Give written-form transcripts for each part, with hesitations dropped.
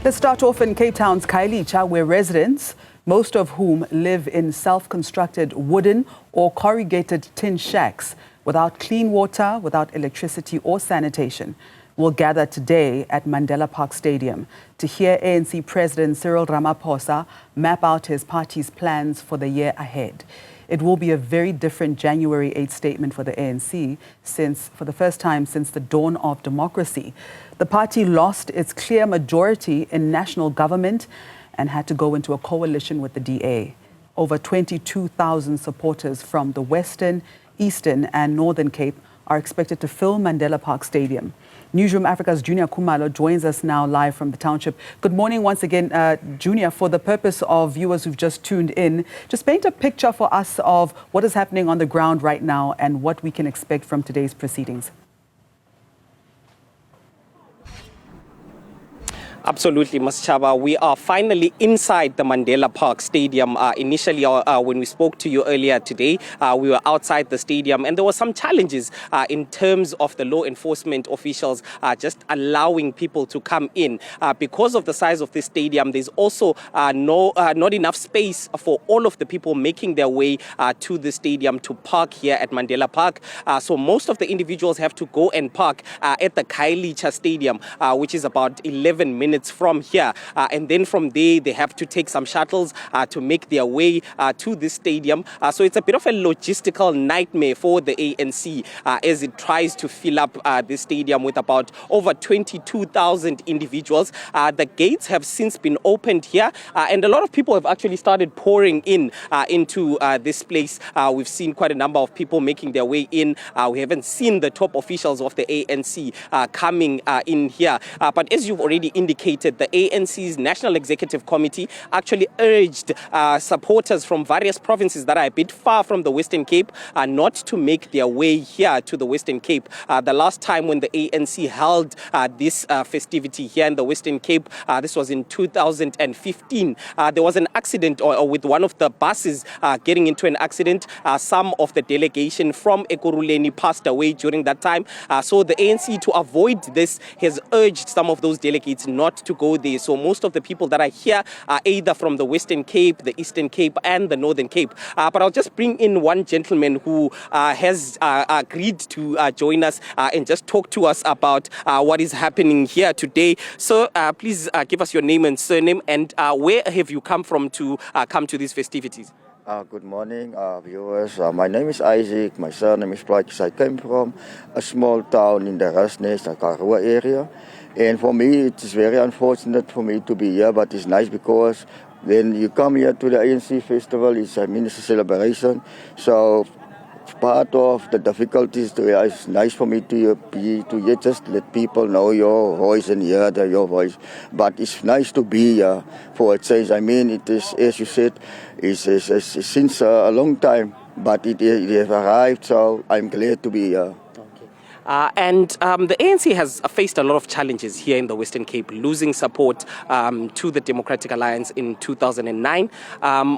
Let's start off in Cape Town's Khayelitsha, where residents, most of whom live in self-constructed wooden or corrugated tin shacks without clean water, without electricity or sanitation, will gather today at Mandela Park Stadium to hear ANC President Cyril Ramaphosa map out his party's plans for the year ahead. It will be a very different January 8th statement for the ANC for the first time since the dawn of democracy. The party lost its clear majority in national government and had to go into a coalition with the DA. Over 22,000 supporters from the Western, Eastern and Northern Cape are expected to fill Mandela Park Stadium. Newzroom Afrika's Juniour Khumalo joins us now live from the township. Good morning once again, Juniour. For the purpose of viewers who've just tuned in, just paint a picture for us of what is happening on the ground right now and what we can expect from today's proceedings. Absolutely, Ms. Chaba. We are finally inside the Mandela Park Stadium. Initially, when we spoke to you earlier today, we were outside the stadium and there were some challenges in terms of the law enforcement officials just allowing people to come in. Because of the size of this stadium, there's also not enough space for all of the people making their way to the stadium to park here at Mandela Park. So most of the individuals have to go and park at the Khayelitsha Stadium, which is about 11 minutes from here, and then from there they have to take some shuttles to make their way to this stadium. So it's a bit of a logistical nightmare for the ANC as it tries to fill up this stadium with about over 22,000 individuals. The gates have since been opened here, and a lot of people have actually started pouring in into this place. We've seen quite a number of people making their way in. We haven't seen the top officials of the ANC coming in here, but as you've already indicated, the ANC's National Executive Committee actually urged supporters from various provinces that are a bit far from the Western Cape not to make their way here to the Western Cape. The last time when the ANC held this festivity here in the Western Cape, this was in 2015, there was an accident with one of the buses getting into an accident. Some of the delegation from Ekurhuleni passed away during that time. So the ANC, to avoid this, has urged some of those delegates not to go there. So most of the people that are here are either from the Western Cape, the Eastern Cape and the Northern Cape. But I'll just bring in one gentleman who has agreed to join us and just talk to us about what is happening here today. So please give us your name and surname and where have you come from to come to these festivities? Good morning, viewers. My name is Isaac. My surname is Prikes. I came from a small town in the Rasnes, the Karua area. And for me, it is very unfortunate for me to be here, but it's nice because when you come here to the ANC festival, it's a celebration. So part of the difficulties it's nice for me to just let people know your voice and hear your voice. But it's nice to be here for a change. I mean, it is, as you said, it's since a long time, but it has arrived, so I'm glad to be here. And the ANC has faced a lot of challenges here in the Western Cape, losing support to the Democratic Alliance in 2009.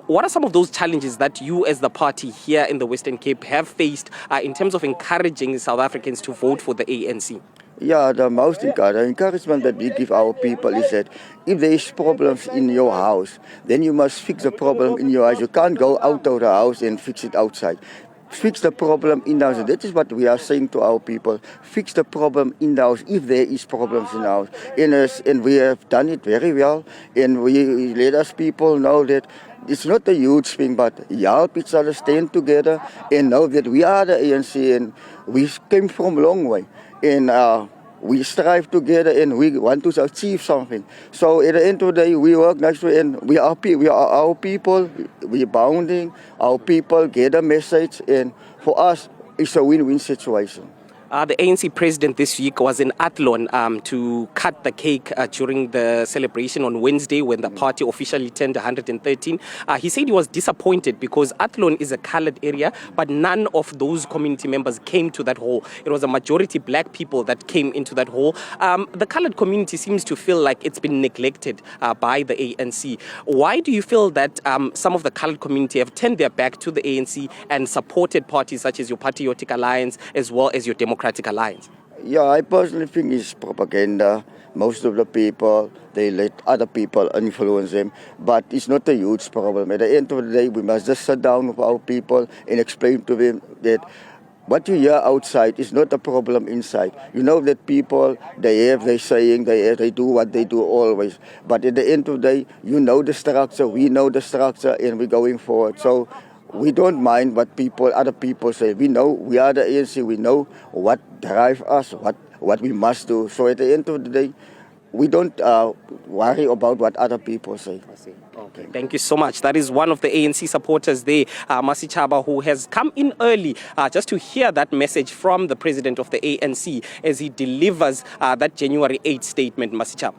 What are some of those challenges that you as the party here in the Western Cape have faced in terms of encouraging South Africans to vote for the ANC? Yeah, the most encouragement that we give our people is that if there is problems in your house, then you must fix the problem in your house. You can't go out of the house and fix it outside. Fix the problem in the house. That is what we are saying to our people. Fix the problem in the house if there is problems in the house. And we have done it very well. And we let us people know that it's not a huge thing, but help each other, stand together and know that we are the ANC and we came from a long way. And we strive together and we want to achieve something. So at the end of the day, we work next to it and we are our people, we're bounding, our people get a message, and for us, it's a win-win situation. The ANC president this week was in Athlone to cut the cake during the celebration on Wednesday when the party officially turned 113. He said he was disappointed because Athlone is a colored area, but none of those community members came to that hall. It was a majority black people that came into that hall. The colored community seems to feel like it's been neglected by the ANC. Why do you feel that some of the colored community have turned their back to the ANC and supported parties such as your Patriotic Alliance as well as your Democratic Alliance? Yeah, I personally think it's propaganda Most of the people, they let other people influence them, but it's not a huge problem. At the end of the day, we must just sit down with our people and explain to them that what you hear outside is not a problem inside. You know that people, they have their saying, they do what they do always. But at the end of the day, you know the structure, we know the structure, and we're going forward. So we don't mind what other people say. We know, we are the ANC, we know what drives us, what we must do. So at the end of the day, we don't worry about what other people say. Okay, thank you so much. That is one of the ANC supporters there, Masichaba, who has come in early just to hear that message from the president of the ANC as he delivers that January 8th statement, Masichaba.